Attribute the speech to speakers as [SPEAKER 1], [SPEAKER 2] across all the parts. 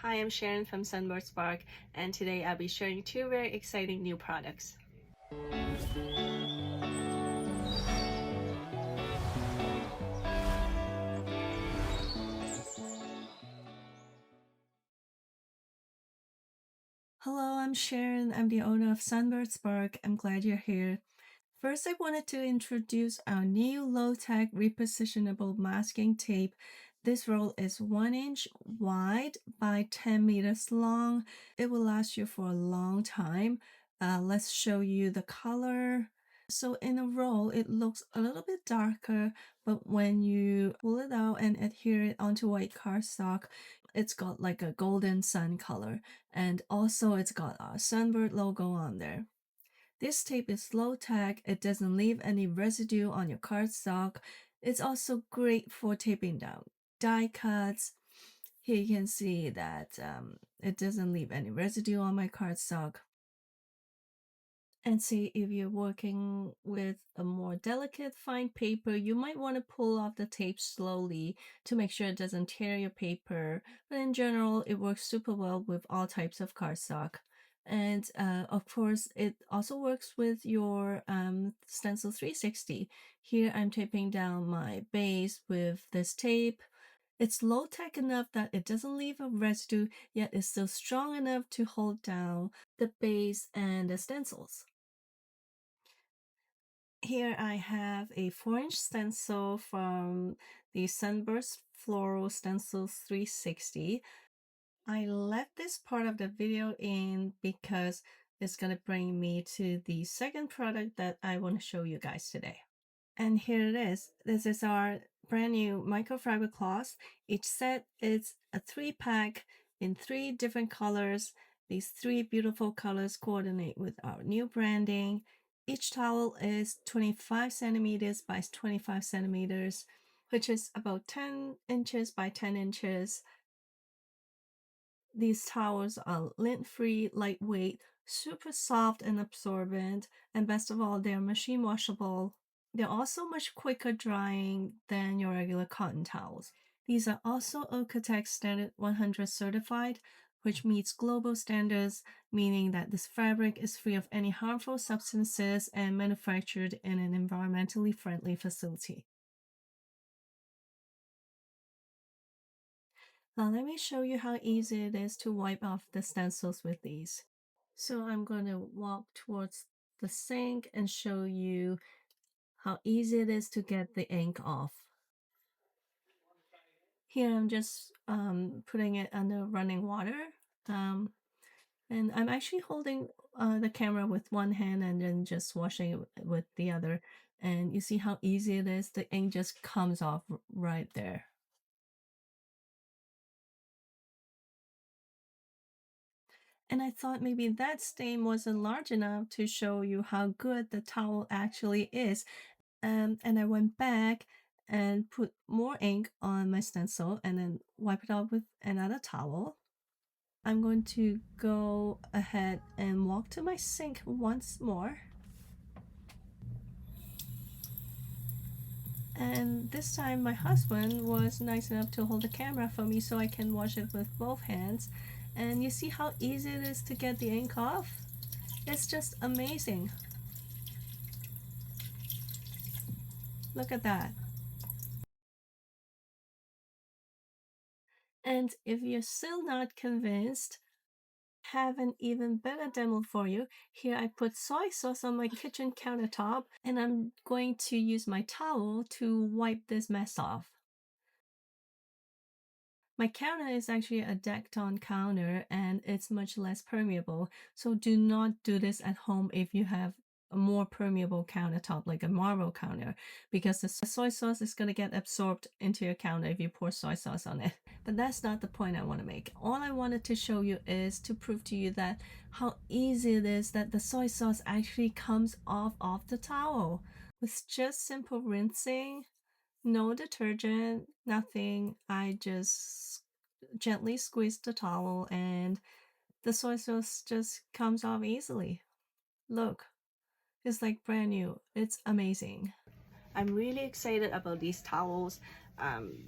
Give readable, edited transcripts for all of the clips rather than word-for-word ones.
[SPEAKER 1] Hi, I'm Sharon from Sunburst Spark, and today I'll be sharing two very exciting new products. Hello, I'm Sharon. I'm the owner of Sunburst Spark. I'm glad you're here. First, I wanted to introduce our new low-tech repositionable masking tape. This roll is 1 inch wide by 10 meters long. It will last you for a long time. Let's show you the color. So in a roll, it looks a little bit darker, but when you pull it out and adhere it onto white cardstock, it's got like a golden sun color. And also it's got a Sunbird logo on there. This tape is low tech, it doesn't leave any residue on your cardstock. It's also great for taping down die cuts. Here you can see that it doesn't leave any residue on my cardstock. And see, if you're working with a more delicate fine paper, you might want to pull off the tape slowly to make sure it doesn't tear your paper. But in general, it works super well with all types of cardstock. And of course, it also works with your Stencil 360. Here I'm taping down my base with this tape. It's low tech enough that it doesn't leave a residue, yet it's still strong enough to hold down the base and the stencils. Here I have a 4-inch stencil from the Sunburst Floral Stencils 360. I left this part of the video in because it's going to bring me to the second product that I want to show you guys today. And here it is. This is our brand new microfiber cloth. Each set is a 3-pack in 3 different colors. These 3 beautiful colors coordinate with our new branding. Each towel is 25 centimeters by 25 centimeters, which is about 10 inches by 10 inches. These towels are lint-free, lightweight, super soft and absorbent, and best of all, they're machine washable. They're also much quicker drying than your regular cotton towels. These are also OEKO-TEX Standard 100 certified, which meets global standards, meaning that this fabric is free of any harmful substances and manufactured in an environmentally friendly facility. Now let me show you how easy it is to wipe off the stencils with these. So I'm going to walk towards the sink and show you how easy it is to get the ink off. Here I'm just putting it under running water. And I'm actually holding the camera with one hand and then just washing it with the other. And you see how easy it is? The ink just comes off right there. And I thought maybe that stain wasn't large enough to show you how good the towel actually is. And I went back and put more ink on my stencil and then wipe it off with another towel. I'm going to go ahead and walk to my sink once more. And this time my husband was nice enough to hold the camera for me so I can wash it with both hands. And you see how easy it is to get the ink off? It's just amazing. Look at that. And if you're still not convinced, have an even better demo for you. Here I put soy sauce on my kitchen countertop and I'm going to use my towel to wipe this mess off. My counter is actually a decked-on counter and it's much less permeable, so do not do this at home if you have a more permeable countertop like a marble counter, because the soy sauce is going to get absorbed into your counter if you pour soy sauce on it. But that's not the point I want to make. All I wanted to show you is to prove to you that how easy it is that the soy sauce actually comes off the towel with just simple rinsing. No detergent, nothing. I just gently squeeze the towel and the soy sauce just comes off easily. Look, it's like brand new. It's amazing. I'm really excited about these towels.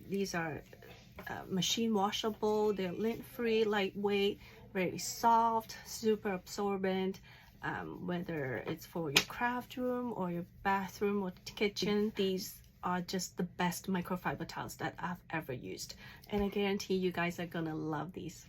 [SPEAKER 1] These are machine washable, they're lint-free, lightweight, very soft, super absorbent. Whether it's for your craft room or your bathroom or kitchen, these are just the best microfiber tiles that I've ever used, and I guarantee you guys are gonna love these.